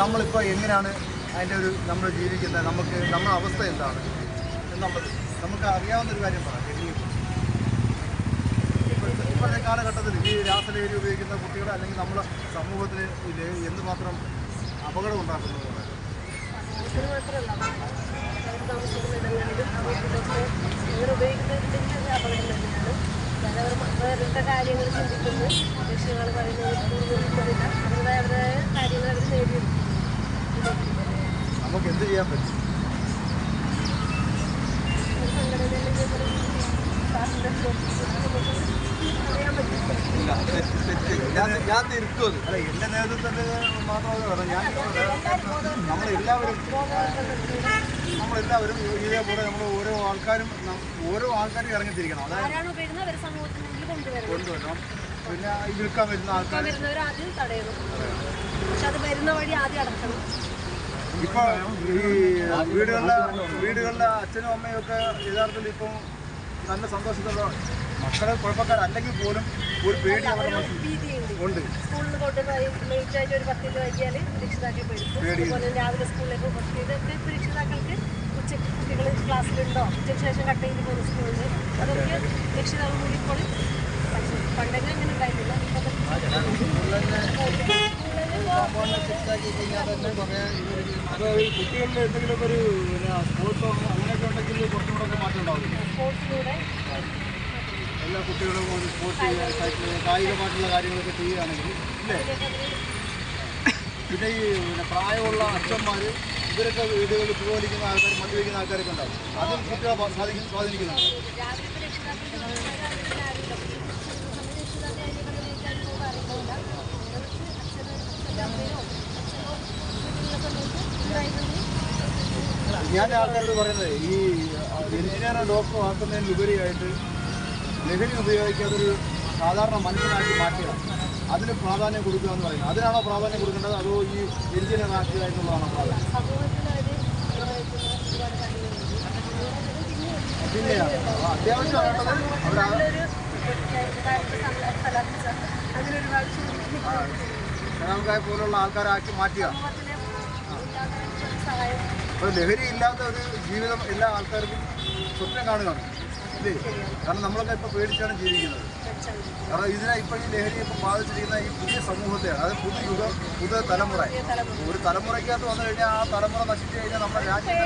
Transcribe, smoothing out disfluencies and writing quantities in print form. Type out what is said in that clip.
നമ്മളിപ്പോൾ എങ്ങനെയാണ് അതിൻ്റെ ഒരു നമ്മൾ ജീവിക്കുന്നത്, നമ്മുടെ അവസ്ഥ എന്താണ് എന്നുള്ളത് നമുക്ക് അറിയാവുന്നൊരു കാര്യം പറയാം. ഇപ്പോഴത്തെ കാലഘട്ടത്തിൽ ഈ രാസലഹരി ഉപയോഗിക്കുന്ന കുട്ടികൾ അല്ലെങ്കിൽ നമ്മുടെ സമൂഹത്തിന് എന്തുമാത്രം അപകടം ഉണ്ടാക്കുന്നത് വേറെ കാര്യങ്ങൾ ചിന്തിക്കുന്നു. രക്ഷിതാക്കൾ പറയുന്നത് അവരുടേതായ കാര്യങ്ങൾ അവർ നേടിയെടുക്കുന്നു. നമുക്ക് എന്ത് ചെയ്യാൻ പറ്റും? ഞാൻ തിരുത്തും. അല്ല, എൻ്റെ നേതൃത്വത്തിൽ മാത്രമല്ല പറയാം. നമ്മളെല്ലാവരും ഇതേപോലെ നമ്മൾ ഓരോ ആൾക്കാരും ഇറങ്ങിത്തിരിക്കണം. അതായത് കൊണ്ടുവരണം. പിന്നെ വിൽക്കാൻ വരുന്ന ആൾക്കാർ ഇപ്പോൾ ഈ വീടുകളിലെ അച്ഛനും അമ്മയും ഒക്കെ യഥാർത്ഥത്തിൽ ഇപ്പം നല്ല സന്തോഷത്തോടെ മക്കളെ കുഴപ്പക്കാരല്ലെങ്കിൽ പോലും ഒരു പേടി അവരുടെ ഉണ്ട്. സ്കൂളിൽ കൊണ്ട് ലേറ്റ് ആയിട്ട് ഒരു 10 വൈകിയാൽ രക്ഷിതാക്കൾ പേടിക്കും. രാവിലെ സ്കൂളിലേക്ക് രക്ഷിതാക്കൾക്ക് ഉച്ചയ്ക്ക് കുട്ടികൾ ക്ലാസ്സിലുണ്ടോ, ഉച്ചയ്ക്ക് ശേഷം കട്ട് ചെയ്ത് പോകുന്ന സ്കൂളിൽ അതൊക്കെ രക്ഷിതാക്കൾ കൂടി ഇപ്പോൾ പണ്ടെങ്കിലും അങ്ങനെ ഉണ്ടായിട്ടില്ല. കുട്ടികളിൽ എന്തെങ്കിലും ഒരു സ്പോർട്സോ അങ്ങനെയൊക്കെ ഉണ്ടെങ്കിൽ കുറച്ചുകൂടെ മാറ്റം ഉണ്ടാവില്ല. സ്പോർട്സിലൂടെ എല്ലാ കുട്ടികളും ഒരു സ്പോർട്സ് കായികമായിട്ടുള്ള കാര്യങ്ങളൊക്കെ ചെയ്യുകയാണെങ്കിൽ ഇല്ലേ. പിന്നെ ഈ പ്രായമുള്ള അച്ഛന്മാർ ഇവരൊക്കെ വീടുകളിൽ പുകവലിക്കുന്ന ആൾക്കാർ, മദ്യപിക്കുന്ന ആൾക്കാരൊക്കെ ഉണ്ടാവും. അതും കുട്ടികളെ സ്വാധീനിക്കുന്നുണ്ട്. ഞാൻ ആൾക്കാരോട് പറയുന്നത് ഈ എഞ്ചിനീയറോ ഡോക്ടറോ ആക്കുന്നതിനുപരിയായിട്ട് ലഹരി ഉപയോഗിക്കാതൊരു സാധാരണ മനുഷ്യനാക്കി മാറ്റുക, അതിന് പ്രാധാന്യം കൊടുക്കുക എന്ന് പറയുന്നത്. അതിനാണോ പ്രാധാന്യം കൊടുക്കേണ്ടത്, അതോ ഈ എഞ്ചിനീയർ ആക്കുക എന്നുള്ളതാണോ പ്രാധാന്യം? പിന്നെയാണ് അത്യാവശ്യം വേണ്ടത് നമുക്കായി പോലുള്ള ആൾക്കാരാക്കി മാറ്റുക. അപ്പോൾ ലഹരി ഇല്ലാത്ത ഒരു ജീവിതം എല്ലാ ആൾക്കാർക്കും സ്വപ്നം കാണുകയാണ് ഇല്ലേ. കാരണം നമ്മളൊക്കെ ഇപ്പോൾ പേടിച്ചാണ് ജീവിക്കുന്നത്. കാരണം ഇപ്പോൾ ഈ ലഹരി ഇപ്പോൾ ബാധിച്ചിരിക്കുന്ന ഈ പുതിയ സമൂഹത്തെയാണ്. അത് പുതിയ തലമുറ. ഒരു തലമുറയ്ക്കകത്ത് വന്നു കഴിഞ്ഞാൽ ആ തലമുറ നശിച്ചു കഴിഞ്ഞാൽ നമ്മുടെ രാജ്യം